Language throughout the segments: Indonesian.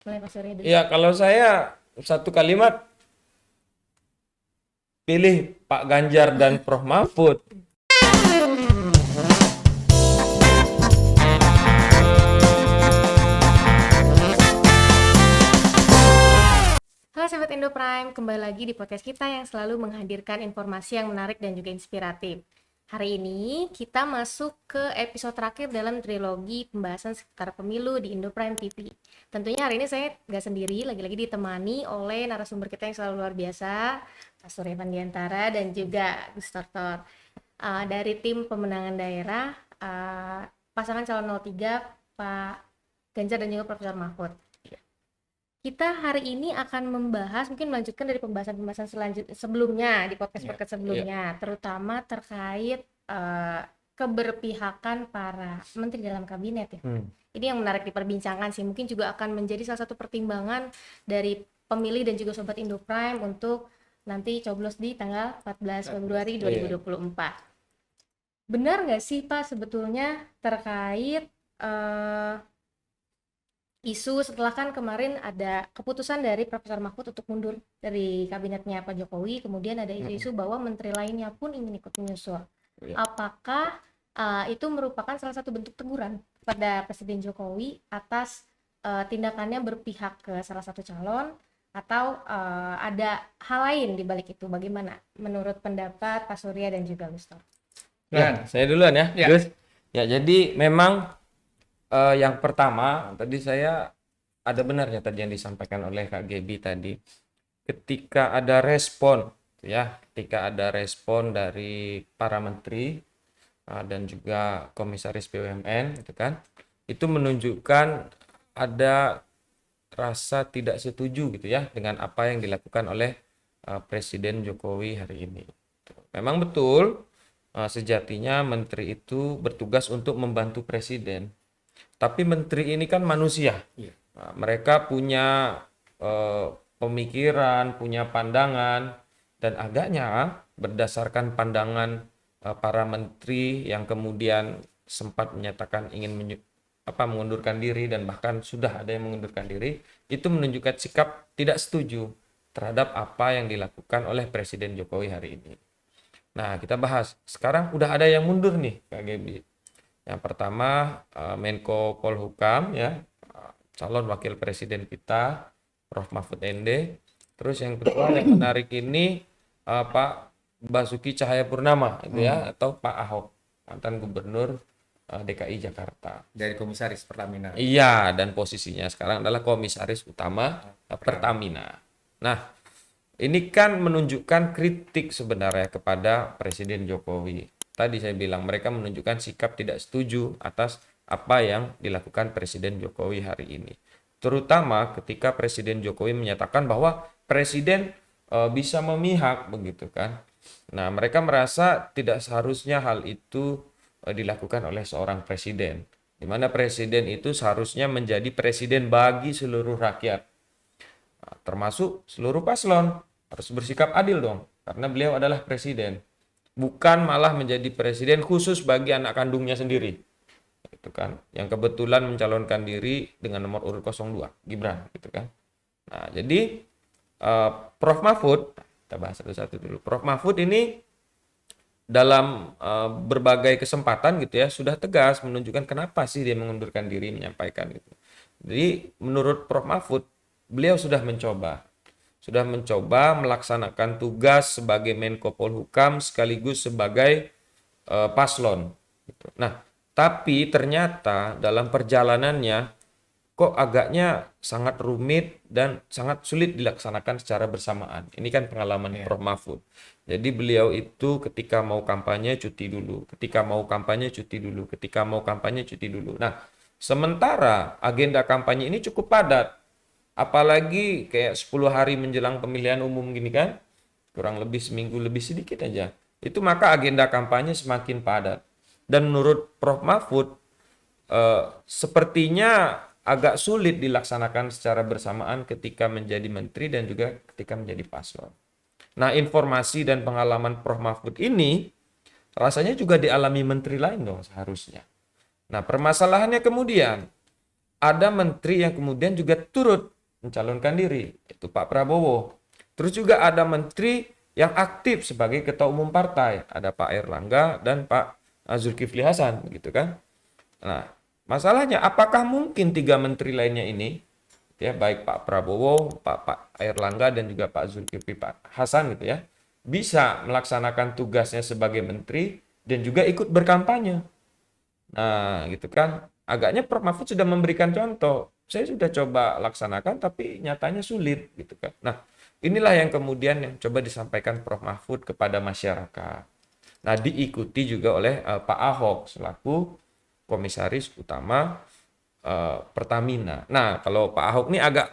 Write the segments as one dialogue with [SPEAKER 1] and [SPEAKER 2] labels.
[SPEAKER 1] Mulai Pak Surya dulu.
[SPEAKER 2] Ya, kalau saya satu kalimat, pilih Pak Ganjar dan Prof. Mahfud.
[SPEAKER 1] Halo Sobat Indo Prime, kembali lagi di podcast kita yang selalu menghadirkan informasi yang menarik dan juga inspiratif. Hari ini kita masuk ke episode terakhir dalam trilogi pembahasan seputar pemilu di Indo Prime TV. Tentunya hari ini saya nggak sendiri, lagi-lagi ditemani oleh narasumber kita yang selalu luar biasa, Pak Surya Pandiantara dan juga Gus Tortor. Dari tim pemenangan daerah, pasangan calon 03, Pak Ganjar dan juga Profesor Mahfud. Kita hari ini akan membahas, mungkin melanjutkan dari pembahasan-pembahasan sebelumnya di podcast-podcast sebelumnya, terutama terkait keberpihakan para menteri dalam kabinet ya. Ini yang menarik diperbincangkan sih, mungkin juga akan menjadi salah satu pertimbangan dari pemilih dan juga Sobat Indo Prime untuk nanti coblos di tanggal 14 Februari 2024. Benar nggak sih Pak sebetulnya terkait isu setelah kan kemarin ada keputusan dari Profesor Mahfud untuk mundur dari kabinetnya Pak Jokowi, kemudian ada isu-isu bahwa menteri lainnya pun ingin ikut menyusul. Apakah itu merupakan salah satu bentuk teguran pada Presiden Jokowi atas tindakannya berpihak ke salah satu calon, atau ada hal lain di balik itu? Bagaimana menurut pendapat Pak Surya dan juga Lustor?
[SPEAKER 2] Ya, saya duluan ya, Gus. Ya, jadi memang yang pertama, tadi saya ada benarnya tadi yang disampaikan oleh Kak Gebi tadi. Ketika ada respon, ketika ada respon dari para menteri dan juga komisaris BUMN, itu menunjukkan ada rasa tidak setuju gitu ya dengan apa yang dilakukan oleh Presiden Jokowi hari ini. Memang betul, sejatinya menteri itu bertugas untuk membantu presiden. Tapi menteri ini kan manusia. Nah, mereka punya pemikiran, punya pandangan, dan agaknya berdasarkan pandangan para menteri yang kemudian sempat menyatakan ingin mengundurkan diri dan bahkan sudah ada yang mengundurkan diri, itu menunjukkan sikap tidak setuju terhadap apa yang dilakukan oleh Presiden Jokowi hari ini. Nah, kita bahas. Sekarang udah ada yang mundur nih, Kak Gebi. Yang pertama Menko Polhukam ya, calon wakil presiden kita Prof. Mahfud MD. Terus yang kedua yang menarik ini Pak Basuki Cahayapurnama itu ya, atau Pak Ahok, mantan gubernur DKI Jakarta.
[SPEAKER 3] Dari komisaris Pertamina.
[SPEAKER 2] Iya, dan posisinya sekarang adalah komisaris utama Pertamina. Nah, ini kan menunjukkan kritik sebenarnya kepada Presiden Jokowi. Tadi saya bilang mereka menunjukkan sikap tidak setuju atas apa yang dilakukan Presiden Jokowi hari ini. Terutama ketika Presiden Jokowi menyatakan bahwa Presiden bisa memihak begitu kan. Nah, mereka merasa tidak seharusnya hal itu dilakukan oleh seorang presiden. Di mana presiden itu seharusnya menjadi presiden bagi seluruh rakyat. Nah, termasuk seluruh paslon harus bersikap adil dong, karena beliau adalah presiden. Bukan malah menjadi presiden khusus bagi anak kandungnya sendiri. Itu kan, yang kebetulan mencalonkan diri dengan nomor urut 02, Gibran gitu kan. Nah, jadi Prof. Mahfud, kita bahas satu-satu dulu. Prof. Mahfud ini dalam berbagai kesempatan gitu ya sudah tegas menunjukkan kenapa sih dia mengundurkan diri, menyampaikan gitu. Jadi menurut Prof. Mahfud, beliau sudah mencoba melaksanakan tugas sebagai Menko Polhukam sekaligus sebagai paslon. Nah, tapi ternyata dalam perjalanannya kok agaknya sangat rumit dan sangat sulit dilaksanakan secara bersamaan. Ini kan pengalaman Prof. Mahfud. Jadi beliau itu ketika mau kampanye cuti dulu, ketika mau kampanye cuti dulu, ketika mau kampanye cuti dulu. Nah, sementara agenda kampanye ini cukup padat. Apalagi kayak 10 hari menjelang pemilihan umum gini kan, kurang lebih seminggu lebih sedikit aja. Itu maka agenda kampanye semakin padat. Dan menurut Prof. Mahfud, sepertinya agak sulit dilaksanakan secara bersamaan ketika menjadi menteri dan juga ketika menjadi paslon. Nah, informasi dan pengalaman Prof. Mahfud ini rasanya juga dialami menteri lain dong seharusnya. Nah, permasalahannya kemudian, ada menteri yang kemudian juga turut mencalonkan diri, yaitu Pak Prabowo. Terus juga ada menteri yang aktif sebagai ketua umum partai, ada Pak Airlangga dan Pak Zulkifli Hasan, gitu kan. Nah, masalahnya apakah mungkin tiga menteri lainnya ini, ya baik Pak Prabowo, Pak Airlangga dan juga Pak Zulkifli Hasan gitu ya, bisa melaksanakan tugasnya sebagai menteri dan juga ikut berkampanye. Nah, gitu kan. Agaknya Prof Mahfud sudah memberikan contoh. Saya sudah coba laksanakan tapi nyatanya sulit gitu kan. Nah, inilah yang kemudian yang coba disampaikan Prof Mahfud kepada masyarakat. Nah, diikuti juga oleh Pak Ahok selaku komisaris utama Pertamina. Nah, kalau Pak Ahok ini agak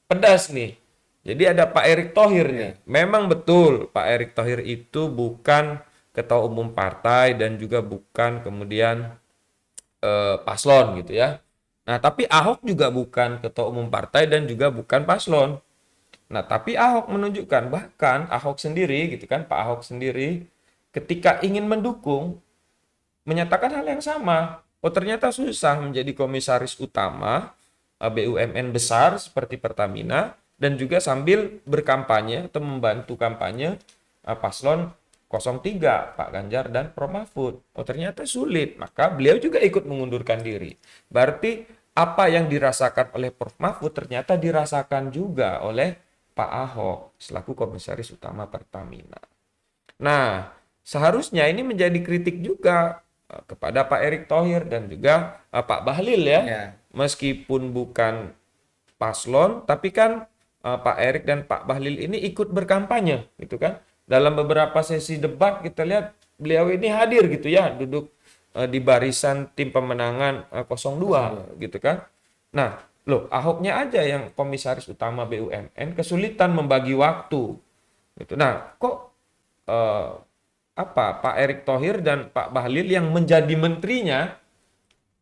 [SPEAKER 2] pedas nih. Jadi ada Pak Erick Thohir nih. Memang betul Pak Erick Thohir itu bukan ketua umum partai dan juga bukan kemudian paslon gitu ya. Nah, tapi Ahok juga bukan ketua umum partai dan juga bukan paslon. Nah, tapi Ahok menunjukkan, bahkan Ahok sendiri gitu kan, Pak Ahok sendiri ketika ingin mendukung menyatakan hal yang sama. Oh, ternyata susah menjadi komisaris utama BUMN besar seperti Pertamina dan juga sambil berkampanye atau membantu kampanye paslon 03 Pak Ganjar dan Prof Mahfud. Oh, ternyata sulit, maka beliau juga ikut mengundurkan diri. Berarti apa yang dirasakan oleh Prof Mahfud ternyata dirasakan juga oleh Pak Ahok selaku komisaris utama Pertamina. Nah, seharusnya ini menjadi kritik juga kepada Pak Erick Thohir dan juga Pak Bahlil ya. Meskipun bukan paslon, tapi kan Pak Erick dan Pak Bahlil ini ikut berkampanye gitu kan. Dalam beberapa sesi debat kita lihat beliau ini hadir gitu ya, duduk di barisan tim pemenangan 02 gitu kan. Nah, loh Ahoknya aja yang komisaris utama BUMN kesulitan membagi waktu. Gitu. Nah, kok Pak Erick Thohir dan Pak Bahlil yang menjadi menterinya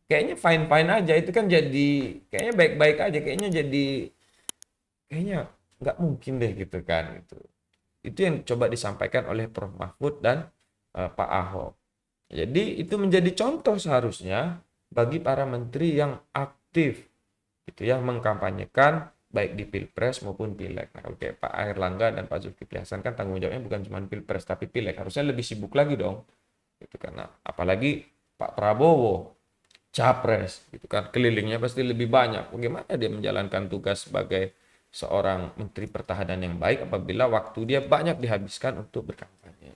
[SPEAKER 2] kayaknya fine-fine aja, itu kan jadi kayaknya baik-baik aja, kayaknya nggak mungkin deh gitu kan itu. Itu yang coba disampaikan oleh Prof Mahfud dan Pak Ahok. Jadi itu menjadi contoh seharusnya bagi para menteri yang aktif gitu ya, mengkampanyekan baik di Pilpres maupun Pileg. Nah, kalau kayak Pak Airlangga dan Pak Zulkifli Hasan kan tanggung jawabnya bukan cuma Pilpres tapi Pileg, harusnya lebih sibuk lagi dong. Gitu kan. Nah, apalagi Pak Prabowo Capres gitu kan, kelilingnya pasti lebih banyak. Bagaimana dia menjalankan tugas sebagai seorang menteri pertahanan yang baik apabila waktu dia banyak dihabiskan untuk berkampanye.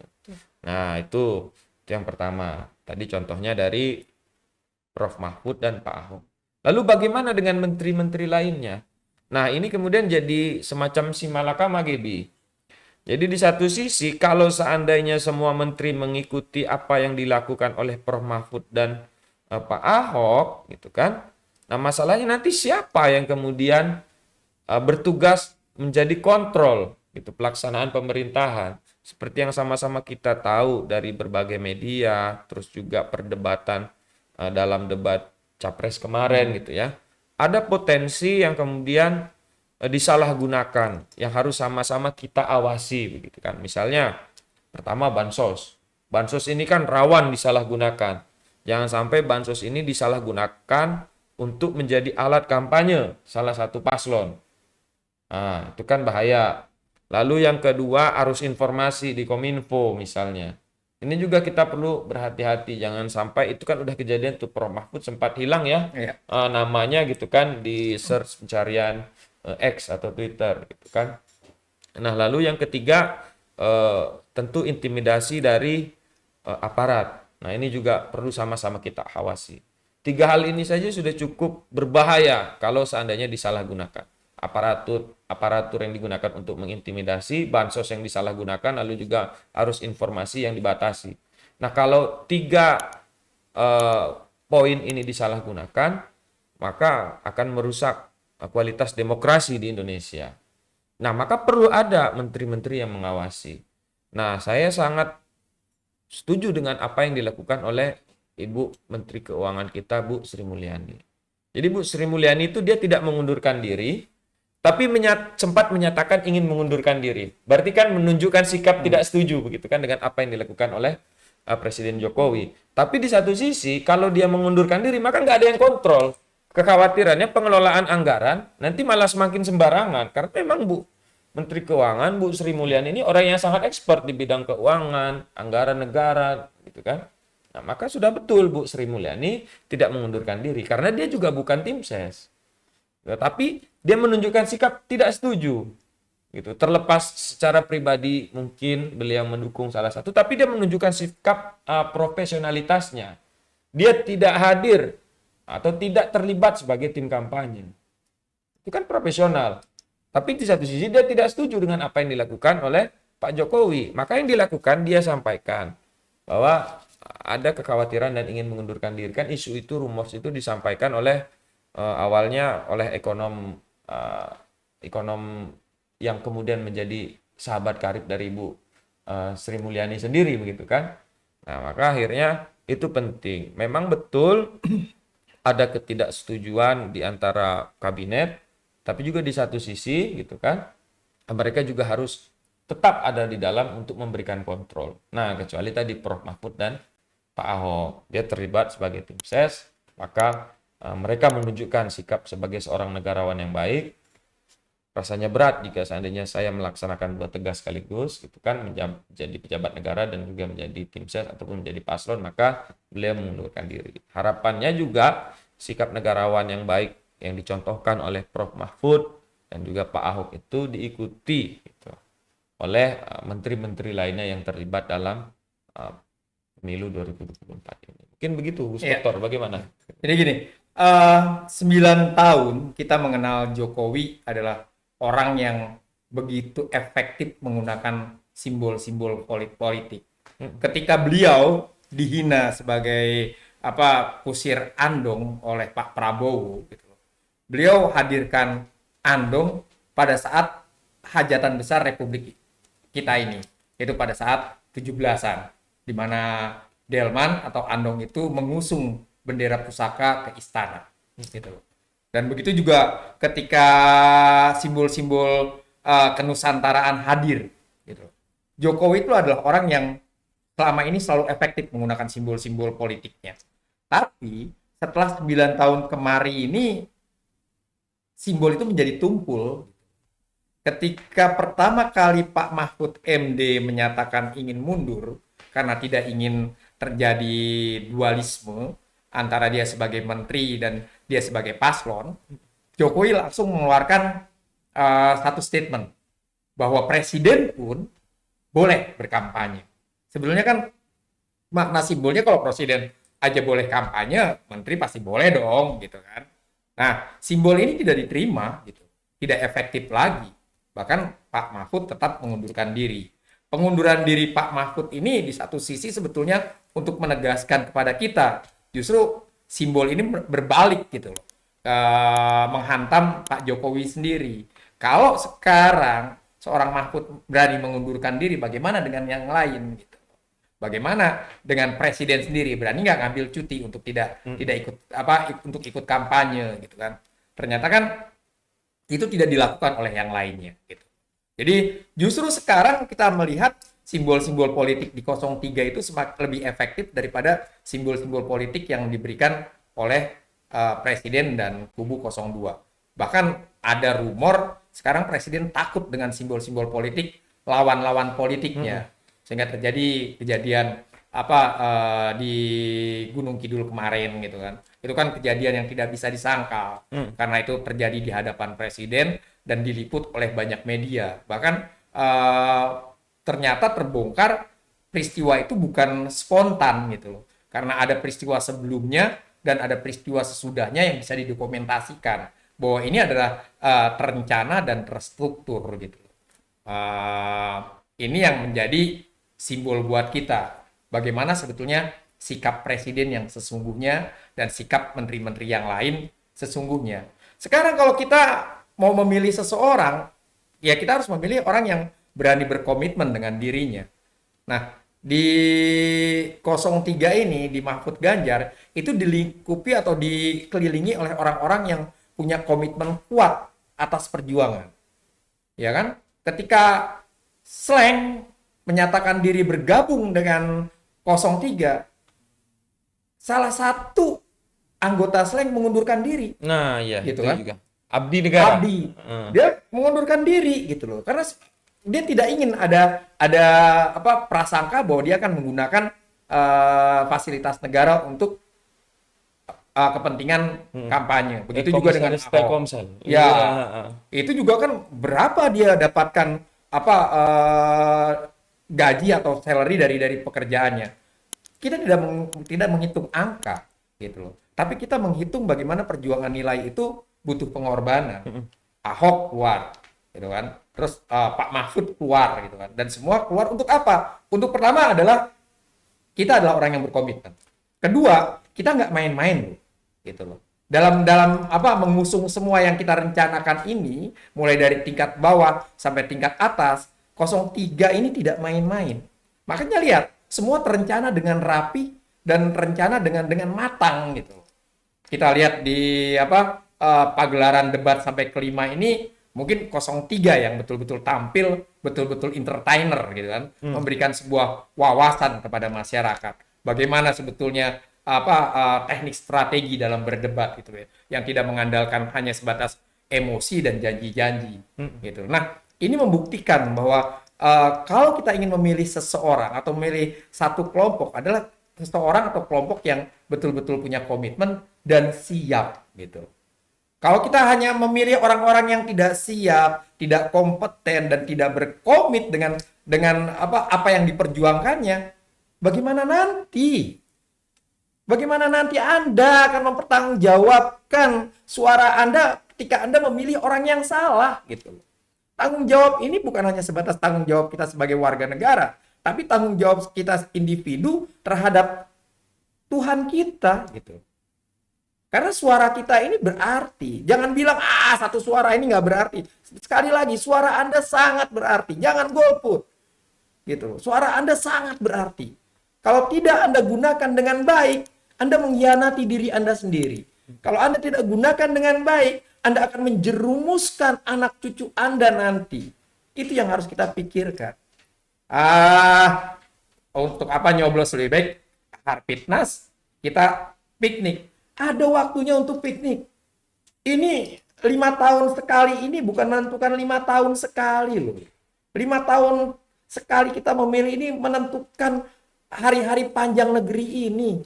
[SPEAKER 2] Nah, itu yang pertama. Tadi contohnya dari Prof Mahfud dan Pak Ahok. Lalu bagaimana dengan menteri-menteri lainnya? Nah, ini kemudian jadi semacam simalakama, Gebi. Jadi di satu sisi, kalau seandainya semua menteri mengikuti apa yang dilakukan oleh Prof Mahfud dan Pak Ahok, gitu kan? Nah, masalahnya nanti siapa yang kemudian bertugas menjadi kontrol gitu pelaksanaan pemerintahan? Seperti yang sama-sama kita tahu dari berbagai media, terus juga perdebatan dalam debat Capres kemarin gitu ya. Ada potensi yang kemudian disalahgunakan yang harus sama-sama kita awasi begitu kan. Misalnya pertama bansos. Bansos ini kan rawan disalahgunakan. Jangan sampai bansos ini disalahgunakan untuk menjadi alat kampanye salah satu paslon. Nah, itu kan bahaya. Lalu yang kedua, arus informasi di Kominfo misalnya. Ini juga kita perlu berhati-hati, jangan sampai itu kan udah kejadian tuh Prof Mahfud sempat hilang ya, namanya gitu kan di search pencarian X atau Twitter gitu kan. Nah, lalu yang ketiga tentu intimidasi dari aparat. Nah, ini juga perlu sama-sama kita awasi. Tiga hal ini saja sudah cukup berbahaya kalau seandainya disalahgunakan. Aparatur yang digunakan untuk mengintimidasi, bansos yang disalahgunakan, lalu juga arus informasi yang dibatasi. Nah, kalau tiga poin ini disalahgunakan, maka akan merusak kualitas demokrasi di Indonesia. Nah, maka perlu ada menteri-menteri yang mengawasi. Nah, saya sangat setuju dengan apa yang dilakukan oleh Ibu Menteri Keuangan kita, Bu Sri Mulyani. Jadi Bu Sri Mulyani itu dia tidak mengundurkan diri, tapi sempat menyatakan ingin mengundurkan diri. Berarti kan menunjukkan sikap tidak setuju begitu kan dengan apa yang dilakukan oleh Presiden Jokowi. Tapi di satu sisi kalau dia mengundurkan diri maka nggak ada yang kontrol. kekhawatirannya pengelolaan anggaran nanti malah semakin sembarangan karena memang Bu Menteri Keuangan Bu Sri Mulyani ini orang yang sangat expert di bidang keuangan, anggaran negara gitu kan. Nah, maka sudah betul Bu Sri Mulyani tidak mengundurkan diri karena dia juga bukan tim ses. Tapi dia menunjukkan sikap tidak setuju. Gitu. Terlepas secara pribadi mungkin beliau mendukung salah satu, tapi dia menunjukkan sikap profesionalitasnya. Dia tidak hadir atau tidak terlibat sebagai tim kampanye. Itu kan profesional. Tapi di satu sisi dia tidak setuju dengan apa yang dilakukan oleh Pak Jokowi. Maka yang dilakukan dia sampaikan bahwa ada kekhawatiran dan ingin mengundurkan diri. Kan isu itu, rumors itu disampaikan oleh awalnya oleh ekonom yang kemudian menjadi sahabat karib dari Ibu Sri Mulyani sendiri begitu kan. Nah, maka akhirnya itu penting. Memang betul ada ketidaksetujuan di antara kabinet, tapi juga di satu sisi gitu kan, mereka juga harus tetap ada di dalam untuk memberikan kontrol. Nah, kecuali tadi Prof Mahfud dan Pak Ahok, dia terlibat sebagai tim ses, maka mereka menunjukkan sikap sebagai seorang negarawan yang baik. Rasanya berat jika seandainya saya melaksanakan dua tugas sekaligus, gitu kan, menjadi pejabat negara dan juga menjadi tim ses ataupun menjadi paslon, maka beliau mengundurkan diri. Harapannya juga sikap negarawan yang baik yang dicontohkan oleh Prof Mahfud dan juga Pak Ahok itu diikuti gitu, oleh menteri-menteri lainnya yang terlibat dalam pemilu 2024 ini. Mungkin begitu, Gus Dokter, bagaimana?
[SPEAKER 3] Jadi gini, 9 tahun kita mengenal Jokowi adalah orang yang begitu efektif menggunakan simbol-simbol politik. Ketika beliau dihina sebagai kusir andong oleh Pak Prabowo, gitu. Beliau hadirkan andong pada saat hajatan besar Republik kita ini, yaitu pada saat 17-an, di mana Delman atau andong itu mengusung bendera pusaka ke istana, gitu. Dan begitu juga ketika simbol-simbol kenusantaraan hadir, gitu. Jokowi itu adalah orang yang selama ini selalu efektif menggunakan simbol-simbol politiknya. Tapi setelah 9 tahun kemari ini, simbol itu menjadi tumpul. Ketika pertama kali Pak Mahfud MD menyatakan ingin mundur karena tidak ingin terjadi dualisme antara dia sebagai menteri dan dia sebagai paslon, Jokowi langsung mengeluarkan satu statement bahwa presiden pun boleh berkampanye. Sebenarnya kan makna simbolnya kalau presiden aja boleh kampanye, menteri pasti boleh dong, gitu kan. Nah, simbol ini tidak diterima, gitu, tidak efektif lagi. Bahkan Pak Mahfud tetap mengundurkan diri. Pengunduran diri Pak Mahfud ini di satu sisi sebetulnya untuk menegaskan kepada kita, justru simbol ini berbalik gitu loh, menghantam Pak Jokowi sendiri. Kalau sekarang seorang Mahfud berani mengundurkan diri, bagaimana dengan yang lain gitu? Bagaimana dengan presiden sendiri berani nggak ngambil cuti untuk tidak ikut untuk ikut kampanye gitu kan? Ternyata kan itu tidak dilakukan oleh yang lainnya gitu. Jadi justru sekarang kita melihat simbol-simbol politik di 03 itu semakin lebih efektif daripada simbol-simbol politik yang diberikan oleh presiden dan kubu 02. Bahkan ada rumor sekarang presiden takut dengan simbol-simbol politik lawan-lawan politiknya. Sehingga terjadi kejadian di Gunung Kidul kemarin gitu kan. Itu kan kejadian yang tidak bisa disangkal karena itu terjadi di hadapan presiden dan diliput oleh banyak media. Bahkan ternyata terbongkar peristiwa itu bukan spontan gitu loh. Karena ada peristiwa sebelumnya dan ada peristiwa sesudahnya yang bisa didokumentasikan bahwa ini adalah terencana dan terstruktur gitu. Ini yang menjadi simbol buat kita. Bagaimana sebetulnya sikap presiden yang sesungguhnya dan sikap menteri-menteri yang lain sesungguhnya. Sekarang kalau kita mau memilih seseorang, ya kita harus memilih orang yang berani berkomitmen dengan dirinya. Nah, di 03 ini, di Mahfud Ganjar, itu dilingkupi atau dikelilingi oleh orang-orang yang punya komitmen kuat atas perjuangan. Ya kan? Ketika Slang menyatakan diri bergabung dengan 03, salah satu anggota slang mengundurkan diri.
[SPEAKER 2] Nah, iya
[SPEAKER 3] Gitu
[SPEAKER 2] itu
[SPEAKER 3] kan?
[SPEAKER 2] juga. Abdi negara.
[SPEAKER 3] Abdi.
[SPEAKER 2] Hmm.
[SPEAKER 3] Dia mengundurkan diri gitu loh. Karena dia tidak ingin ada apa prasangka bahwa dia akan menggunakan fasilitas negara untuk kepentingan kampanye. Begitu juga dengan
[SPEAKER 2] Komisaris
[SPEAKER 3] Ahok.
[SPEAKER 2] Telkomsel.
[SPEAKER 3] Ya,
[SPEAKER 2] Iya.
[SPEAKER 3] itu juga kan berapa dia dapatkan apa gaji atau salary dari pekerjaannya. Kita tidak menghitung angka gitu loh. Tapi kita menghitung bagaimana perjuangan nilai itu butuh pengorbanan. Ahok keluar, gitu kan. Terus Pak Mahfud keluar, gitu kan. Dan semua keluar untuk apa? Untuk pertama adalah kita adalah orang yang berkomitmen. Kedua, kita nggak main-main loh, gitu loh. Dalam apa mengusung semua yang kita rencanakan ini, mulai dari tingkat bawah sampai tingkat atas, 03 ini tidak main-main. Makanya lihat, semua terencana dengan rapi dan rencana dengan matang gitu. Kita lihat di apa pagelaran debat sampai kelima ini mungkin 03 yang betul-betul tampil, betul-betul entertainer gitu kan, memberikan sebuah wawasan kepada masyarakat. Bagaimana sebetulnya apa teknik strategi dalam berdebat gitu ya, yang tidak mengandalkan hanya sebatas emosi dan janji-janji gitu. Nah, ini membuktikan bahwa kalau kita ingin memilih seseorang atau memilih satu kelompok adalah seseorang atau kelompok yang betul-betul punya komitmen dan siap gitu. Kalau kita hanya memilih orang-orang yang tidak siap, tidak kompeten dan tidak berkomit dengan apa yang diperjuangkannya, bagaimana nanti? Bagaimana nanti Anda akan mempertanggungjawabkan suara Anda ketika Anda memilih orang yang salah gitu. Tanggung jawab ini bukan hanya sebatas tanggung jawab kita sebagai warga negara, tapi tanggung jawab kita individu terhadap Tuhan kita gitu. Karena suara kita ini berarti. Jangan bilang, satu suara ini nggak berarti. Sekali lagi, suara Anda sangat berarti. Jangan golput. Gitu. Suara Anda sangat berarti. Kalau tidak Anda gunakan dengan baik, Anda mengkhianati diri Anda sendiri. Kalau Anda tidak gunakan dengan baik, Anda akan menjerumuskan anak cucu Anda nanti. Itu yang harus kita pikirkan. Untuk apa nyoblos lebih baik? Harpitnas, kita piknik. Ada waktunya untuk piknik. Ini 5 tahun sekali ini bukan menentukan 5 tahun sekali loh. 5 tahun sekali kita memilih ini menentukan hari-hari panjang negeri ini.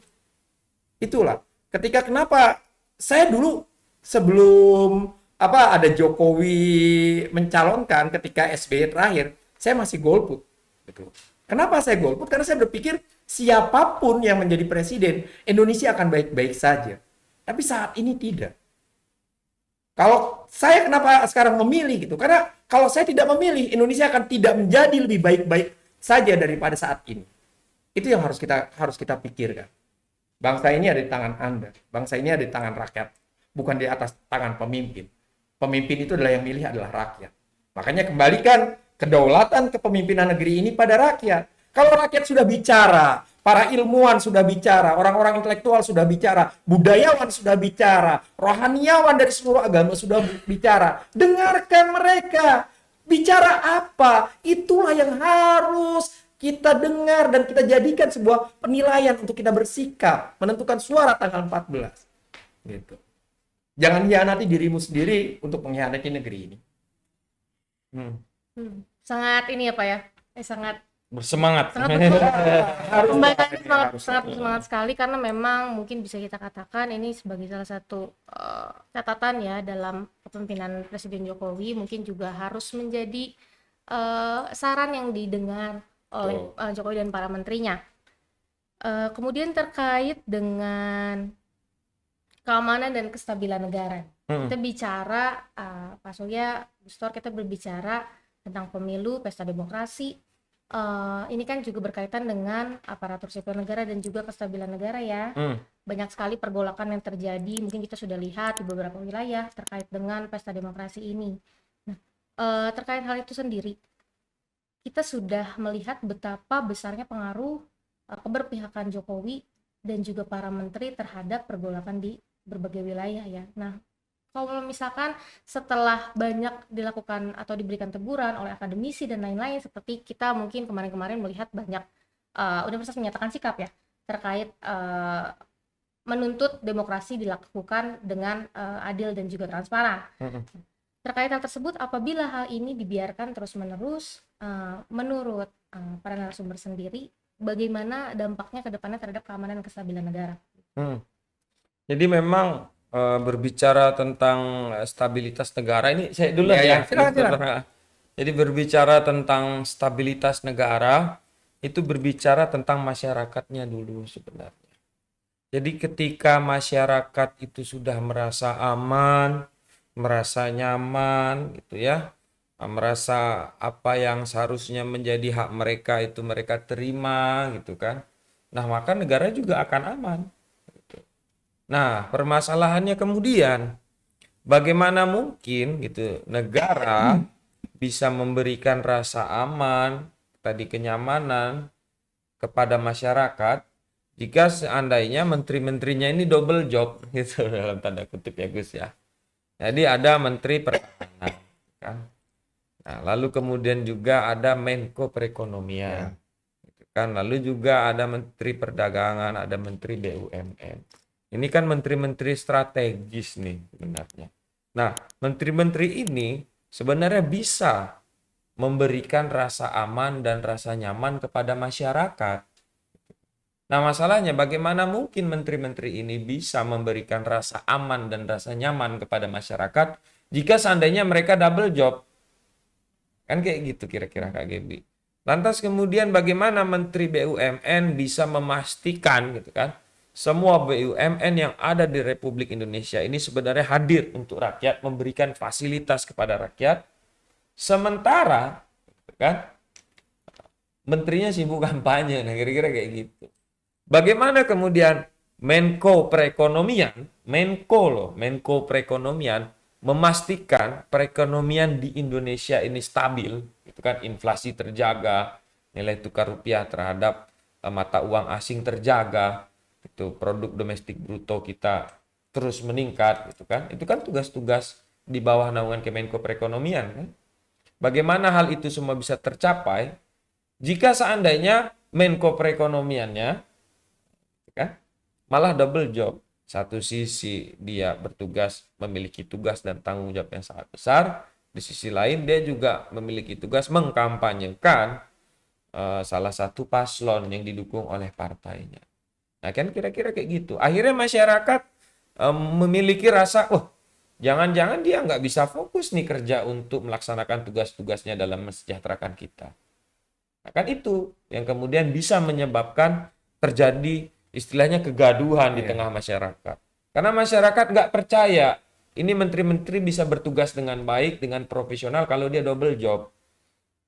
[SPEAKER 3] Itulah. Ketika kenapa saya dulu sebelum ada Jokowi mencalonkan ketika SBY terakhir, saya masih golput. Gitu. Kenapa saya golput? Karena saya berpikir siapapun yang menjadi presiden, Indonesia akan baik-baik saja. Tapi saat ini tidak. Kalau saya kenapa sekarang memilih gitu? Karena kalau saya tidak memilih, Indonesia akan tidak menjadi lebih baik-baik saja daripada saat ini. Itu yang harus kita pikirkan. Bangsa ini ada di tangan Anda. Bangsa ini ada di tangan rakyat. Bukan di atas tangan pemimpin. Pemimpin itu adalah yang milih adalah rakyat. Makanya kembalikan kedaulatan kepemimpinan negeri ini pada rakyat. Kalau rakyat sudah bicara, para ilmuwan sudah bicara, orang-orang intelektual sudah bicara, budayawan sudah bicara, rohaniawan dari seluruh agama sudah bicara. Dengarkan mereka. Bicara apa? Itulah yang harus kita dengar dan kita jadikan sebuah penilaian untuk kita bersikap, menentukan suara tanggal 14. Gitu. Jangan hianati dirimu sendiri untuk mengkhianati negeri ini.
[SPEAKER 1] Sangat ini ya Pak ya, sangat
[SPEAKER 2] Bersemangat.
[SPEAKER 1] pembahasannya sangat bersemangat sekali karena memang mungkin bisa kita katakan ini sebagai salah satu catatan ya dalam kepemimpinan Presiden Jokowi, mungkin juga harus menjadi saran yang didengar oleh Jokowi dan para menterinya. Kemudian terkait dengan keamanan dan kestabilan negara, kita bicara Pak Surya, Gustor, kita berbicara tentang pemilu, pesta demokrasi. Ini kan juga berkaitan dengan aparatur sipil negara dan juga kestabilan negara ya. Banyak sekali pergolakan yang terjadi, mungkin kita sudah lihat di beberapa wilayah terkait dengan pesta demokrasi ini. Nah, terkait hal itu sendiri, kita sudah melihat betapa besarnya pengaruh keberpihakan Jokowi dan juga para menteri terhadap pergolakan di berbagai wilayah ya. Nah, kalau misalkan setelah banyak dilakukan atau diberikan teguran oleh akademisi dan lain-lain, seperti kita mungkin kemarin-kemarin melihat banyak universitas menyatakan sikap ya terkait menuntut demokrasi dilakukan dengan adil dan juga transparan. Terkait hal tersebut, apabila hal ini dibiarkan terus-menerus, menurut para narasumber sendiri, bagaimana dampaknya ke depannya terhadap keamanan dan kestabilan negara?
[SPEAKER 2] Jadi memang berbicara tentang stabilitas negara ini saya dulu
[SPEAKER 3] Ya,
[SPEAKER 2] ya.
[SPEAKER 3] silakan.
[SPEAKER 2] Jadi berbicara tentang stabilitas negara itu berbicara tentang masyarakatnya dulu sebenarnya. Jadi ketika masyarakat itu sudah merasa aman, merasa nyaman gitu ya, merasa apa yang seharusnya menjadi hak mereka itu mereka terima gitu kan. Nah, maka negara juga akan aman. Nah, permasalahannya kemudian bagaimana mungkin gitu negara bisa memberikan rasa aman, tadi kenyamanan kepada masyarakat jika seandainya menteri-menterinya ini double job gitu dalam tanda kutip ya Gus ya. Jadi ada menteri pertahanan kan. Nah, lalu kemudian juga ada Menko Perekonomian. Gitu kan. Lalu juga ada menteri perdagangan, ada menteri BUMN. Ini kan menteri-menteri strategis nih sebenarnya. Nah, menteri-menteri ini sebenarnya bisa memberikan rasa aman dan rasa nyaman kepada masyarakat. Nah, masalahnya bagaimana mungkin menteri-menteri ini bisa memberikan rasa aman dan rasa nyaman kepada masyarakat jika seandainya mereka double job? Kan kayak gitu kira-kira Kak Gebi. Lantas kemudian bagaimana Menteri BUMN bisa memastikan gitu kan, semua BUMN yang ada di Republik Indonesia ini sebenarnya hadir untuk rakyat, memberikan fasilitas kepada rakyat, sementara gitu kan, menterinya sibuk kampanye. Nah, kira-kira kayak gitu. Bagaimana kemudian Menko Perekonomian memastikan perekonomian di Indonesia ini stabil, itu kan inflasi terjaga, nilai tukar rupiah terhadap mata uang asing terjaga, itu produk domestik bruto kita terus meningkat, gitu kan? Itu kan tugas-tugas di bawah naungan Kemenko Perekonomian kan? Bagaimana hal itu semua bisa tercapai jika seandainya Menko Perekonomiannya kan malah double job. Satu sisi dia bertugas, memiliki tugas dan tanggung jawab yang sangat besar, di sisi lain dia juga memiliki tugas mengkampanyekan salah satu paslon yang didukung oleh partainya. Nah, kan kira-kira kayak gitu. Akhirnya masyarakat memiliki rasa, oh, jangan-jangan dia nggak bisa fokus nih kerja untuk melaksanakan tugas-tugasnya dalam mensejahterakan kita. Nah, kan itu yang kemudian bisa menyebabkan terjadi istilahnya kegaduhan di tengah masyarakat. Karena masyarakat nggak percaya ini menteri-menteri bisa bertugas dengan baik, dengan profesional kalau dia double job.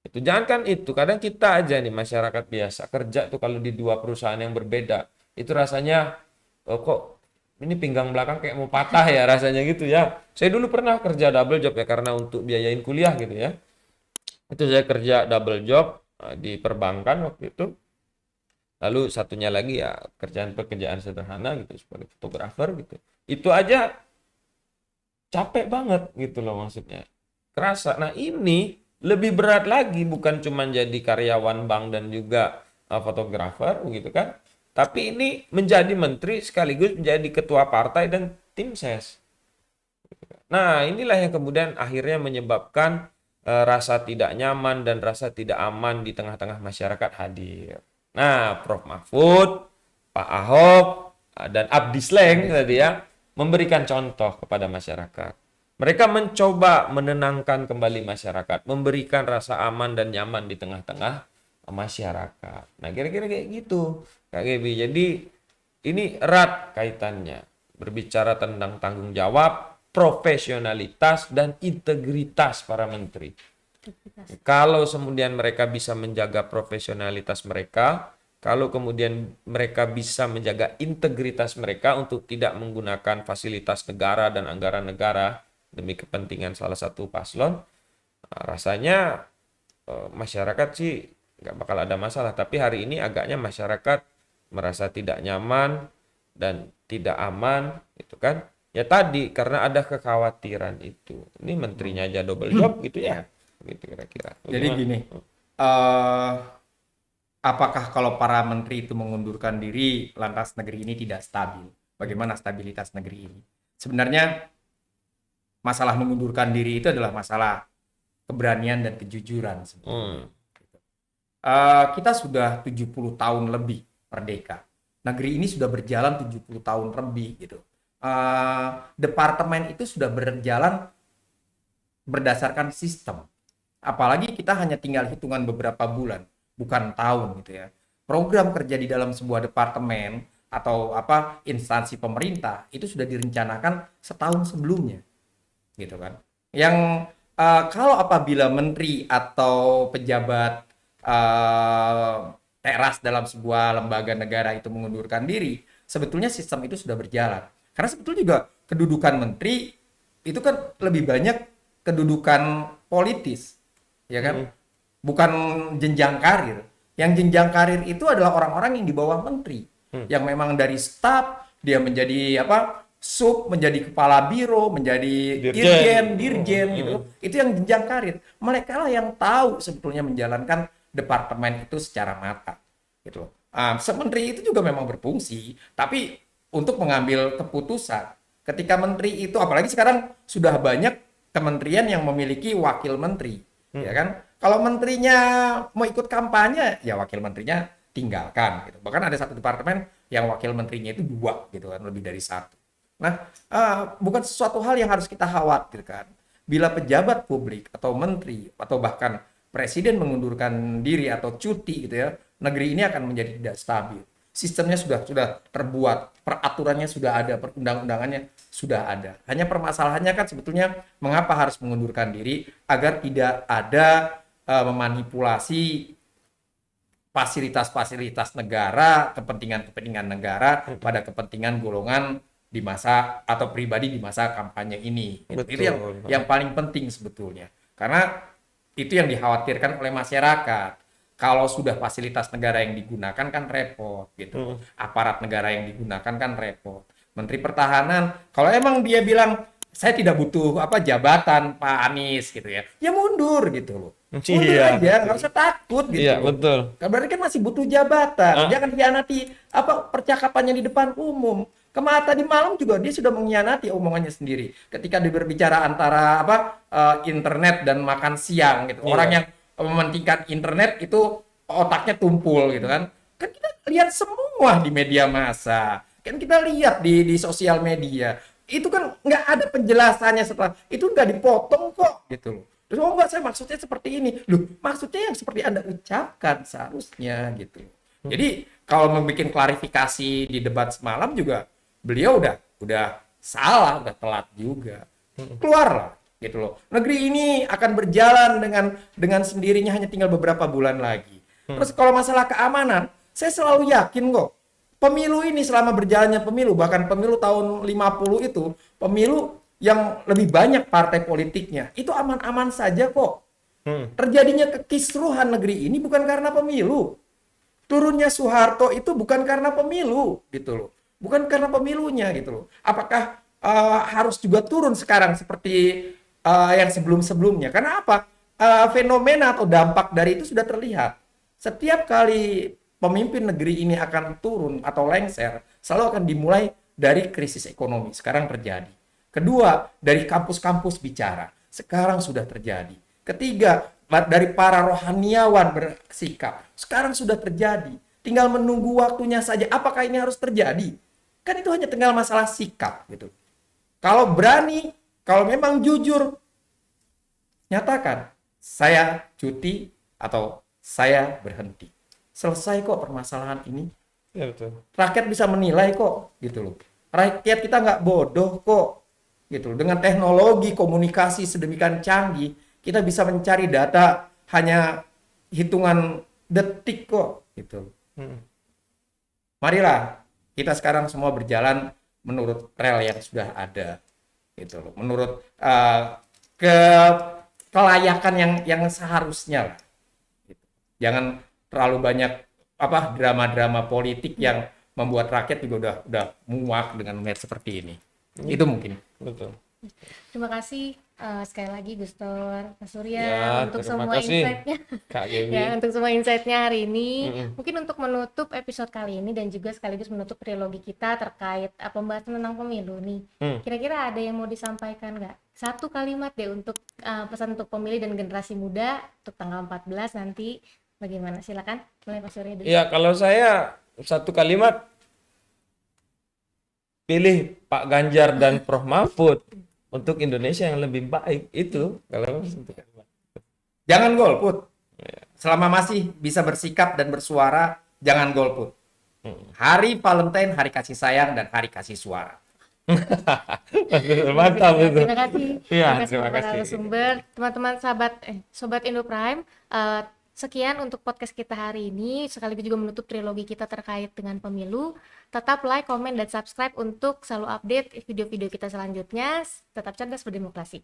[SPEAKER 2] Itu jangan kan itu. Kadang kita aja nih masyarakat biasa kerja tuh kalau di dua perusahaan yang berbeda. Itu rasanya kok ini pinggang belakang kayak mau patah ya rasanya gitu ya. Saya dulu pernah kerja double job ya karena untuk biayain kuliah gitu ya. Itu saya kerja double job di perbankan waktu itu. Lalu satunya lagi ya pekerjaan sederhana gitu sebagai fotografer gitu. Itu aja capek banget gitu loh maksudnya. Kerasa. Nah, ini lebih berat lagi bukan cuma jadi karyawan bank dan juga fotografer gitu kan. Tapi ini menjadi menteri sekaligus menjadi ketua partai dan tim ses. Nah, inilah yang kemudian akhirnya menyebabkan rasa tidak nyaman dan rasa tidak aman di tengah-tengah masyarakat hadir. Nah, Prof. Mahfud, Pak Ahok, dan Abdi Sleng tadi ya, memberikan contoh kepada masyarakat. Mereka mencoba menenangkan kembali masyarakat, memberikan rasa aman dan nyaman di tengah-tengah masyarakat. Nah, kira-kira kayak gitu, Kak Gebi. Jadi, ini erat kaitannya. Berbicara tentang tanggung jawab, profesionalitas, dan integritas para menteri. Kalau kemudian mereka bisa menjaga profesionalitas mereka, kalau kemudian mereka bisa menjaga integritas mereka untuk tidak menggunakan fasilitas negara dan anggaran negara demi kepentingan salah satu paslon, rasanya masyarakat sih nggak bakal ada masalah. Tapi hari ini agaknya masyarakat merasa tidak nyaman dan tidak aman, itu kan? Ya tadi karena ada kekhawatiran itu. Ini menterinya aja double job gitu ya. Gitu kira-kira.
[SPEAKER 3] Jadi gini, apakah kalau para menteri itu mengundurkan diri, lantas negeri ini tidak stabil? bagaimana stabilitas negeri ini. Sebenarnya masalah mengundurkan diri itu adalah masalah keberanian dan kejujuran sebetulnya. Kita sudah 70 tahun lebih merdeka. Negeri ini sudah berjalan 70 tahun lebih gitu. Departemen itu sudah berjalan berdasarkan sistem. Apalagi kita hanya tinggal hitungan beberapa bulan, bukan tahun gitu ya. Program kerja di dalam sebuah departemen atau instansi pemerintah itu sudah direncanakan setahun sebelumnya, gitu kan. Yang kalau apabila menteri atau pejabat teras dalam sebuah lembaga negara itu mengundurkan diri, sebetulnya sistem itu sudah berjalan. Karena sebetulnya juga kedudukan menteri itu kan lebih banyak kedudukan politis, ya kan? Bukan jenjang karir. Yang jenjang karir itu adalah orang-orang yang di bawah menteri, yang memang dari staf dia menjadi sub, menjadi kepala biro, menjadi dirjen gitu. Itu yang jenjang karir. Mereka lah yang tahu sebetulnya menjalankan departemen itu secara matang, gitu. Menteri itu juga memang berfungsi, tapi untuk mengambil keputusan. Ketika menteri itu, apalagi sekarang sudah banyak kementerian yang memiliki wakil menteri, ya kan? Kalau menterinya mau ikut kampanye, ya wakil menterinya tinggalkan, gitu. Bahkan ada satu departemen yang wakil menterinya itu 2, gitu kan, lebih dari 1. Nah, bukan sesuatu hal yang harus kita khawatirkan. Bila pejabat publik atau menteri atau bahkan presiden mengundurkan diri atau cuti gitu ya, negeri ini akan menjadi tidak stabil. Sistemnya sudah terbuat, peraturannya sudah ada, perundang-undangannya sudah ada. Hanya permasalahannya kan sebetulnya mengapa harus mengundurkan diri agar tidak ada memanipulasi fasilitas-fasilitas negara, kepentingan-kepentingan negara pada kepentingan golongan di masa atau pribadi di masa kampanye ini.
[SPEAKER 2] Betul.
[SPEAKER 3] Itu yang paling penting sebetulnya. Karena itu yang dikhawatirkan oleh masyarakat. Kalau sudah fasilitas negara yang digunakan kan repot gitu. Aparat negara yang digunakan kan repot. Menteri Pertahanan, kalau emang dia bilang saya tidak butuh jabatan Pak Anies gitu ya, ya mundur gitu loh. Mundur aja, nggak usah takut gitu.
[SPEAKER 2] Iya, betul.
[SPEAKER 3] Berarti kan masih butuh jabatan. Jangan hianati percakapannya di depan umum. Kemarin tadi malam juga dia sudah mengkhianati omongannya sendiri ketika dia berbicara antara internet dan makan siang gitu. Orang yang mementingkan internet itu otaknya tumpul gitu kan. Kan kita lihat semua di media massa. Kan kita lihat di sosial media. Itu kan nggak ada penjelasannya setelah itu, nggak dipotong kok gitu loh. Terus enggak, saya maksudnya seperti ini. Loh, maksudnya yang seperti Anda ucapkan seharusnya gitu. Jadi kalau membuat klarifikasi di debat semalam juga beliau udah salah, udah telat juga. Keluarlah gitu loh. Negeri ini akan berjalan dengan sendirinya, hanya tinggal beberapa bulan lagi. Terus kalau masalah keamanan, saya selalu yakin kok. Pemilu ini selama berjalannya pemilu, bahkan pemilu tahun 50 itu, pemilu yang lebih banyak partai politiknya, itu aman-aman saja kok. Terjadinya kekisruhan negeri ini bukan karena pemilu. Turunnya Soeharto itu bukan karena pemilu gitu loh. Bukan karena pemilunya gitu loh. Apakah harus juga turun sekarang seperti yang sebelum-sebelumnya? Karena apa? Fenomena atau dampak dari itu sudah terlihat. Setiap kali pemimpin negeri ini akan turun atau lengser, selalu akan dimulai dari krisis ekonomi. Sekarang terjadi. Kedua, dari kampus-kampus bicara. Sekarang sudah terjadi. Ketiga, dari para rohaniawan bersikap. Sekarang sudah terjadi. Tinggal menunggu waktunya saja. Apakah ini harus terjadi? Kan itu hanya tinggal masalah sikap gitu. Kalau berani, kalau memang jujur, nyatakan saya cuti atau saya berhenti. Selesai kok permasalahan ini.
[SPEAKER 2] Ya, betul.
[SPEAKER 3] Rakyat bisa menilai kok gitu loh. Rakyat kita nggak bodoh kok gitu loh. Dengan teknologi komunikasi sedemikian canggih, kita bisa mencari data hanya hitungan detik kok gitu. Marilah kita sekarang semua berjalan menurut rel yang sudah ada gitu loh. Menurut kelayakan yang seharusnya lah. Gitu. Jangan terlalu banyak drama-drama politik yang membuat rakyat juga udah muak dengan melihat seperti ini. Itu mungkin.
[SPEAKER 2] Betul.
[SPEAKER 1] Terima kasih Sekali lagi Gustor, Mas Surya,
[SPEAKER 2] Ya,
[SPEAKER 1] untuk
[SPEAKER 2] terima
[SPEAKER 1] semua
[SPEAKER 2] kasih,
[SPEAKER 1] insight-nya.
[SPEAKER 2] Kak Dewi.
[SPEAKER 1] Ya, untuk semua insight-nya hari ini.
[SPEAKER 2] Mm-mm.
[SPEAKER 1] Mungkin untuk menutup episode kali ini dan juga sekaligus menutup trilogi kita terkait pembahasan tentang pemilu nih. Kira-kira ada yang mau disampaikan nggak? Satu kalimat deh untuk pesan untuk pemilih dan generasi muda untuk tanggal 14 nanti. Bagaimana? Silakan, mulai Mas Surya dulu.
[SPEAKER 2] Ya, kalau saya satu kalimat, pilih Pak Ganjar dan Prof Mahfud untuk Indonesia yang lebih baik. Itu kalau satu kalimat.
[SPEAKER 3] Jangan golput. Selama masih bisa bersikap dan bersuara, jangan golput. Hari Valentine, hari kasih sayang, dan hari kasih suara.
[SPEAKER 2] Mantap itu.
[SPEAKER 1] Terima kasih.
[SPEAKER 2] Iya,
[SPEAKER 1] Terima kasih
[SPEAKER 2] terima
[SPEAKER 1] para
[SPEAKER 2] kasih.
[SPEAKER 1] narasumber, teman-teman sobat Indo Prime. Sekian untuk podcast kita hari ini, sekaligus juga menutup trilogi kita terkait dengan pemilu. Tetap like, komen, dan subscribe untuk selalu update video-video kita selanjutnya. Tetap cerdas berdemokrasi.